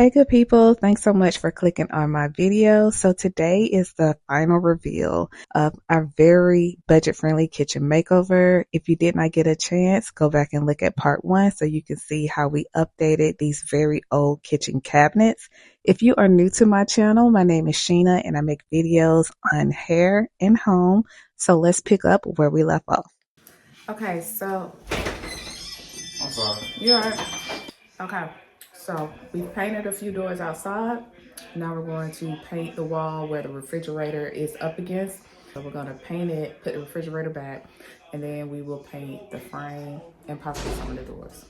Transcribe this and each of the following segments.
Hey, good people. Thanks so much for clicking on my video. So today is the final reveal of our very budget-friendly kitchen makeover. If you did not get a chance, go back and look at part one so you can see how we updated these very old kitchen cabinets. If you are new to my channel, my name is Sheena and I make videos on hair and home. So let's pick up where we left off. Okay, so I'm sorry. you're right. Okay, so we painted a few doors outside. Now we're going to paint the wall where the refrigerator is up against. So we're gonna paint it, put the refrigerator back, and then we will paint the frame and possibly some of the doors.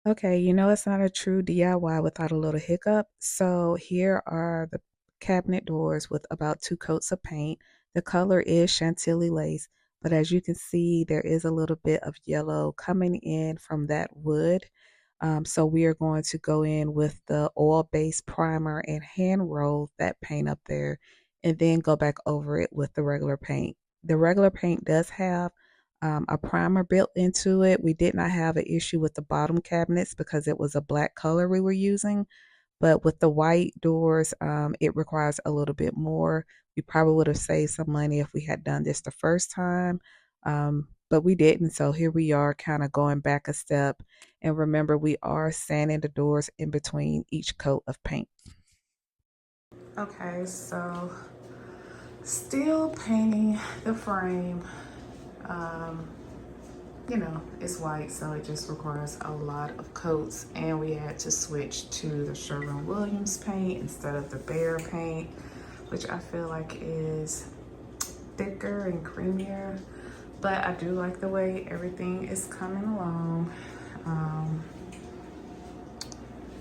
Okay, you know it's not a true DIY without a little hiccup. So here are the cabinet doors with about 2 coats of paint. The color is Chantilly lace, but as you can see, there is a little bit of yellow coming in from that wood. So we are going to go in with the oil-based primer and hand roll that paint up there, and then go back over it with the regular paint. The regular paint does have a primer built into it. We did not have an issue with the bottom cabinets because it was a black color we were using. But with the white doors, it requires a little bit more. We probably would have saved some money if we had done this the first time, but we didn't. So here we are kind of going back a step. And remember, we are sanding the doors in between each coat of paint. Okay, so still painting the frame. You know, it's white, so it just requires a lot of coats, and we had to switch to the Sherwin-Williams paint instead of the Behr paint, which I feel like is thicker and creamier, but I do like the way everything is coming along.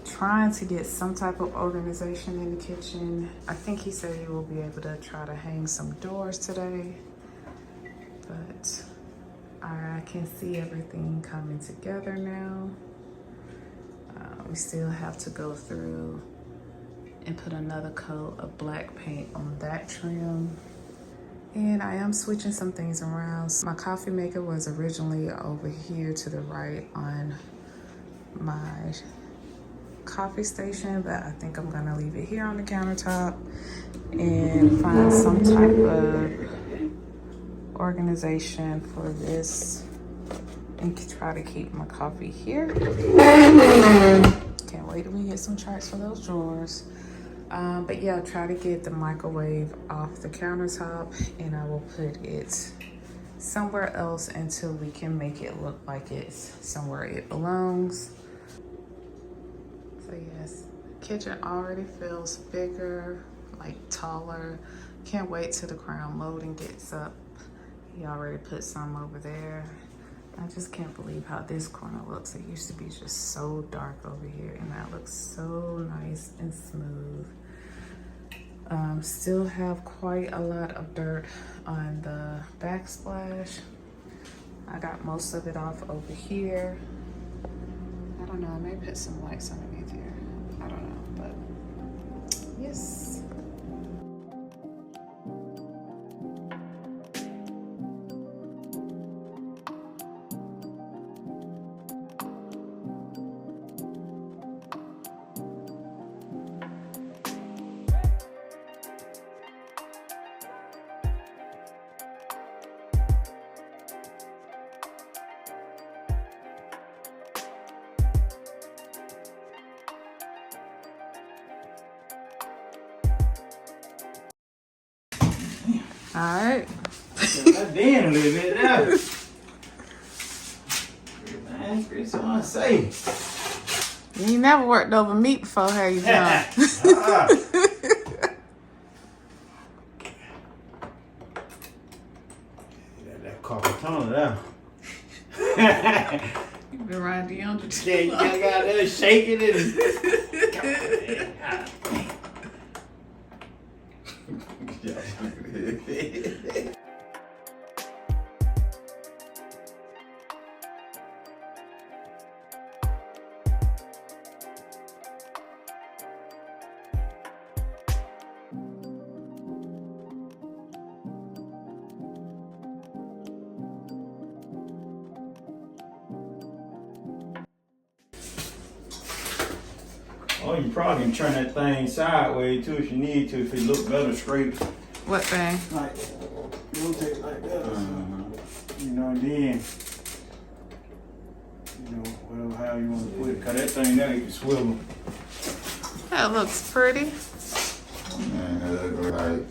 Trying to get some type of organization in the kitchen. I think he said he will be able to try to hang some doors today, but I can see everything coming together now. We still have to go through and put another coat of black paint on that trim. And I am switching some things around. My coffee maker was originally over here to the right on my coffee station, but I think I'm gonna leave it here on the countertop and find some type of organization for this and try to keep my coffee here. Can't wait till we get some charts for those drawers. But yeah, try to get the microwave off the countertop, and I will put it somewhere else until we can make it look like it's somewhere it belongs. So yes, kitchen already feels bigger, like taller. Can't wait till the crown molding gets up. He already put some over there. I just can't believe how this corner looks. It used to be just so dark over here, and that looks so nice and smooth. Still have quite a lot of dirt on the backsplash. I got most of it off over here. I don't know, I may put some lights underneath here. I don't know, but yes. All right. That damn a little bit there. Man, Chris, what I say? You never worked over meat before, have you, John? That carpet tunnel there. You've been around the under Yeah, you got that shaking it. Oh, you probably can turn that thing sideways too if you need to, if it look better straight. What thing? Like, rotate like that. You know, and then, you know, whatever, how you want to put it. Cause that thing there, you can swivel. That looks pretty. Man, that look right.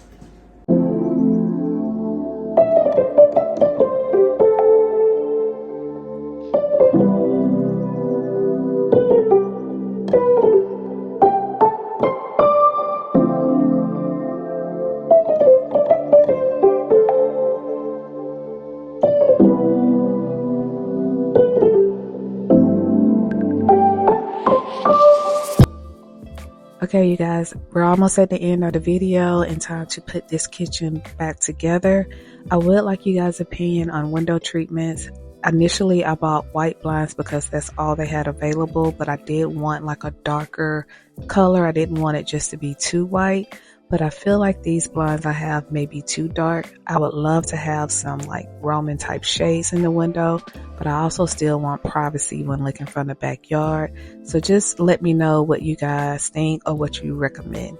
Okay, you guys, we're almost at the end of the video and time to put this kitchen back together. I would like you guys' opinion on window treatments. Initially, I bought white blinds because that's all they had available, but I did want like a darker color. I didn't want it just to be too white, but I feel like these blinds I have may be too dark. I would love to have some like Roman type shades in the window, but I also still want privacy when looking from the backyard. So just let me know what you guys think or what you recommend.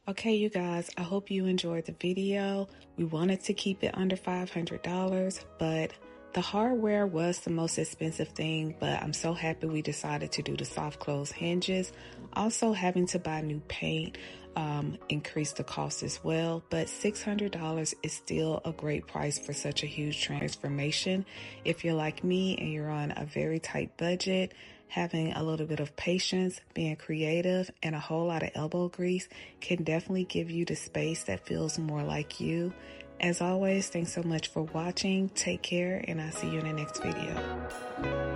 Okay, you guys, I hope you enjoyed the video. We wanted to keep it under $500, but the hardware was the most expensive thing, but I'm so happy we decided to do the soft close hinges. Also, having to buy new paint increased the cost as well, but $600 is still a great price for such a huge transformation. If you're like me and you're on a very tight budget, having a little bit of patience, being creative, and a whole lot of elbow grease can definitely give you the space that feels more like you. As always, thanks so much for watching. Take care, and I'll see you in the next video.